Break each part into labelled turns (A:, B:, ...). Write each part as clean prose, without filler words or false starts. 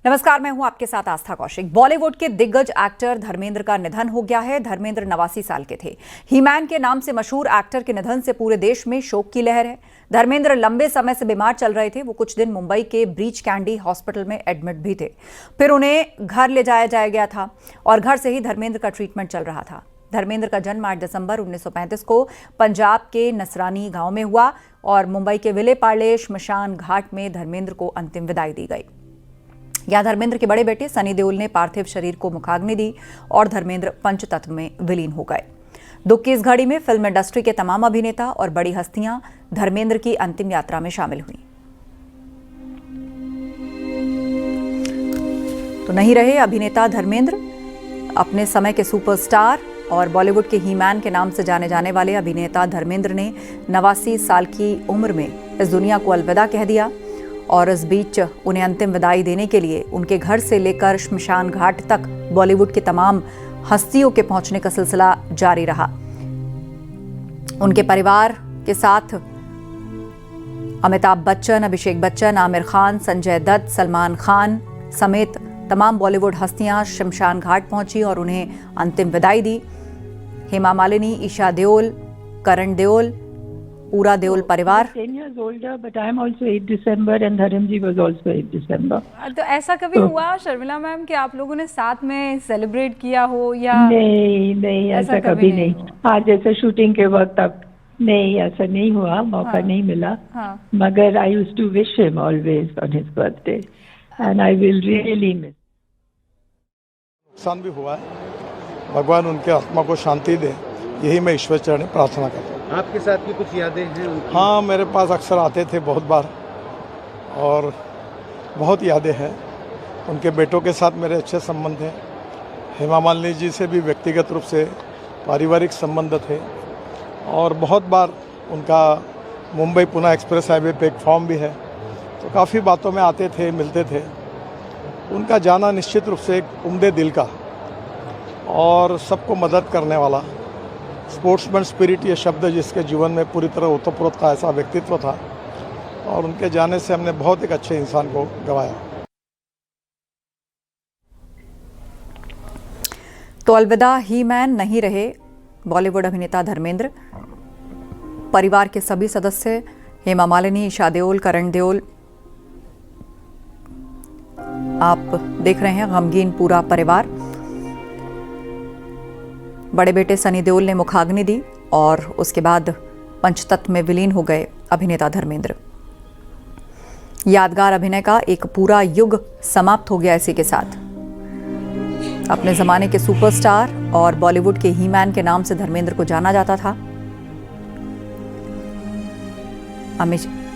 A: नमस्कार, मैं हूं आपके साथ आस्था कौशिक। बॉलीवुड के दिग्गज एक्टर धर्मेंद्र का निधन हो गया है। धर्मेंद्र 89 साल के थे। ही मैन के नाम से मशहूर एक्टर के निधन से पूरे देश में शोक की लहर है। धर्मेंद्र लंबे समय से बीमार चल रहे थे। वो कुछ दिन मुंबई के ब्रीच कैंडी हॉस्पिटल में एडमिट भी थे। फिर उन्हें घर ले जाया गया था और घर से ही धर्मेंद्र का ट्रीटमेंट चल रहा था। धर्मेंद्र का जन्म 8 दिसंबर 1935 को पंजाब के नसरानी गांव में हुआ और मुंबई के विले पार्ले श्मशान घाट में धर्मेंद्र को अंतिम विदाई दी गई। यहां धर्मेंद्र के बड़े बेटे सनी देओल ने पार्थिव शरीर को मुखाग्नि दी और धर्मेंद्र पंचतत्व में विलीन हो गए। दुख की इस घड़ी में फिल्म इंडस्ट्री के तमाम अभिनेता और बड़ी हस्तियां धर्मेंद्र की अंतिम यात्रा में शामिल हुई। तो नहीं रहे अभिनेता धर्मेंद्र। अपने समय के सुपरस्टार और बॉलीवुड के ही मैन के नाम से जाने जाने वाले अभिनेता धर्मेंद्र ने 89 साल की उम्र में इस दुनिया को अलविदा कह दिया और इस बीच उन्हें अंतिम विदाई देने के लिए उनके घर से लेकर श्मशान घाट तक बॉलीवुड की तमाम हस्तियों के पहुंचने का सिलसिला जारी रहा। उनके परिवार के साथ अमिताभ बच्चन, अभिषेक बच्चन, आमिर खान, संजय दत्त, सलमान खान समेत तमाम बॉलीवुड हस्तियां श्मशान घाट पहुंची और उन्हें अंतिम विदाई दी। हेमा मालिनी, ईशा देओल, करण देओल, पूरा देओल परिवार।
B: 10 years older, but I am also 8 December and Dharam ji was also 8 December.
C: तो ऐसा कभी हुआ शर्मिला मैम कि आप लोगों ने साथ में सेलिब्रेट किया हो या
B: नहीं ऐसा कभी नहीं। हाँ, जैसे शूटिंग के वक्त अब नहीं, ऐसा नहीं हुआ, मौका नहीं मिला। मगर I used to wish him always on his birthday and I will really miss.
D: नुकसान भी हुआ है, भगवान उनके आत्मा को शांति दे, यही मैं ईश्वर चरण में प्रार्थना करता हूँ।
E: आपके साथ की कुछ यादें हैं उनकी?
D: हाँ, मेरे पास अक्सर आते थे बहुत बार और बहुत यादें हैं। उनके बेटों के साथ मेरे अच्छे संबंध हैं। हेमा मालिनी जी से भी व्यक्तिगत रूप से पारिवारिक संबंध थे और बहुत बार उनका मुंबई पुणे एक्सप्रेस हाईवे पे एक फॉर्म भी है, तो काफ़ी बातों में आते थे, मिलते थे। उनका जाना निश्चित रूप से एक उम्दे दिल का और सबको मदद करने वाला, स्पोर्ट्समैन स्पिरिट ये शब्द जिसके जीवन में पूरी तरह ओतप्रोत था, ऐसा व्यक्तित्व था और उनके जाने से हमने बहुत एक अच्छे इंसान को गंवाया।
A: तो अलविदा ही मैन, नहीं रहे बॉलीवुड अभिनेता धर्मेंद्र। परिवार के सभी सदस्य हेमा मालिनी, ईशा देओल, करण देओल, आप देख रहे हैं गमगीन पूरा परिवार। बड़े बेटे सनी देओल ने मुखाग्नि दी और उसके बाद पंचतत्व में विलीन हो गए अभिनेता धर्मेंद्र। यादगार अभिनय का एक पूरा युग समाप्त हो गया इसी के साथ। अपने जमाने के सुपरस्टार और बॉलीवुड के ही मैन के नाम से धर्मेंद्र को जाना जाता था।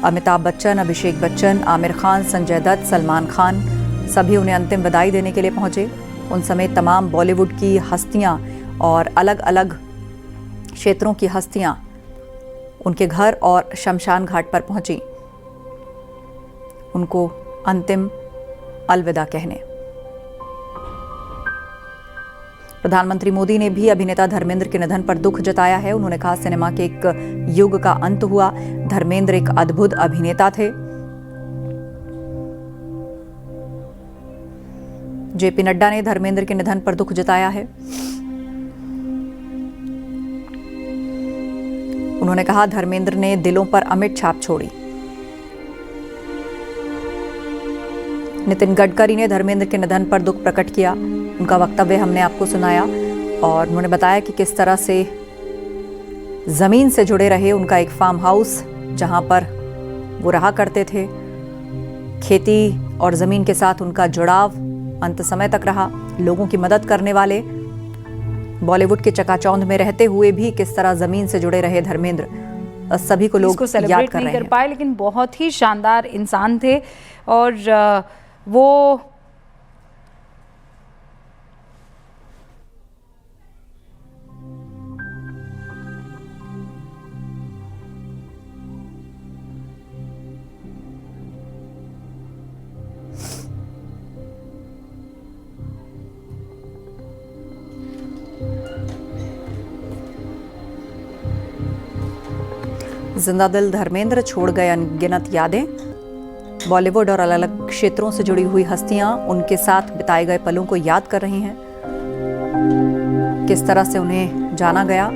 A: अमिताभ बच्चन, अभिषेक बच्चन, आमिर खान, संजय दत्त, सलमान खान सभी उन्हें अंतिम विदाई देने के लिए पहुंचे। उन समेत तमाम बॉलीवुड की हस्तियां और अलग अलग क्षेत्रों की हस्तियां उनके घर और शमशान घाट पर पहुंची उनको अंतिम अलविदा कहने। प्रधानमंत्री मोदी ने भी अभिनेता धर्मेंद्र के निधन पर दुख जताया है। उन्होंने कहा, सिनेमा के एक युग का अंत हुआ। धर्मेंद्र एक अद्भुत अभिनेता थे। जेपी नड्डा ने धर्मेंद्र के निधन पर दुख जताया है। उन्होंने कहा, धर्मेंद्र ने दिलों पर अमिट छाप छोड़ी। नितिन गडकरी ने धर्मेंद्र के निधन पर दुख प्रकट किया। उनका वक्तव्य हमने आपको सुनाया और उन्होंने बताया कि किस तरह से जमीन से जुड़े रहे। उनका एक फार्म हाउस जहां पर वो रहा करते थे, खेती और जमीन के साथ उनका जुड़ाव अंत समय तक रहा। लोगों की मदद करने वाले, बॉलीवुड के चकाचौंध में रहते हुए भी किस तरह जमीन से जुड़े रहे धर्मेंद्र, सभी को लोग याद कर रहे हैं।
C: पाए, लेकिन बहुत ही शानदार इंसान थे और वो
A: जिंदा दिल धर्मेंद्र छोड़ गए अनगिनत यादें। बॉलीवुड और अलग अलग क्षेत्रों से जुड़ी हुई हस्तियां उनके साथ बिताए गए पलों को याद कर रही हैं। किस तरह से उन्हें जाना गया।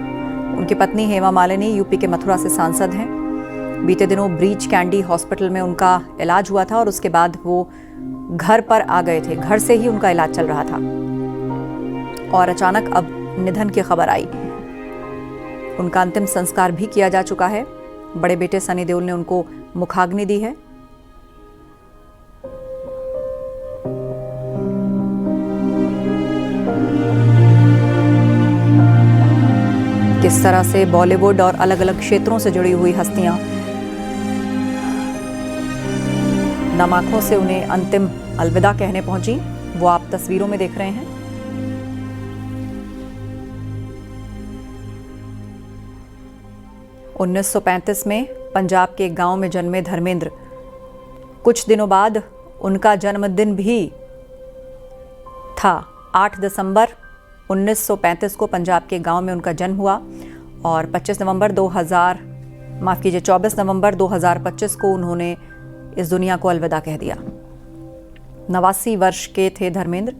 A: उनकी पत्नी हेमा मालिनी यूपी के मथुरा से सांसद हैं। बीते दिनों ब्रीच कैंडी हॉस्पिटल में उनका इलाज हुआ था और उसके बाद वो घर पर आ गए थे। घर से ही उनका इलाज चल रहा था और अचानक अब निधन की खबर आई। उनका अंतिम संस्कार भी किया जा चुका है। बड़े बेटे सनी देओल ने उनको मुखाग्नि दी है। किस तरह से बॉलीवुड और अलग अलग क्षेत्रों से जुड़ी हुई हस्तियां नम आंखों से उन्हें अंतिम अलविदा कहने पहुंची, वो आप तस्वीरों में देख रहे हैं। उन्नीस 1935 में पंजाब के एक गांव में जन्मे धर्मेंद्र। कुछ दिनों बाद उनका जन्मदिन भी था। 8 दिसंबर 1935 को पंजाब के गांव में उनका जन्म हुआ और 24 नवंबर 2025 को उन्होंने इस दुनिया को अलविदा कह दिया। 89 वर्ष के थे धर्मेंद्र।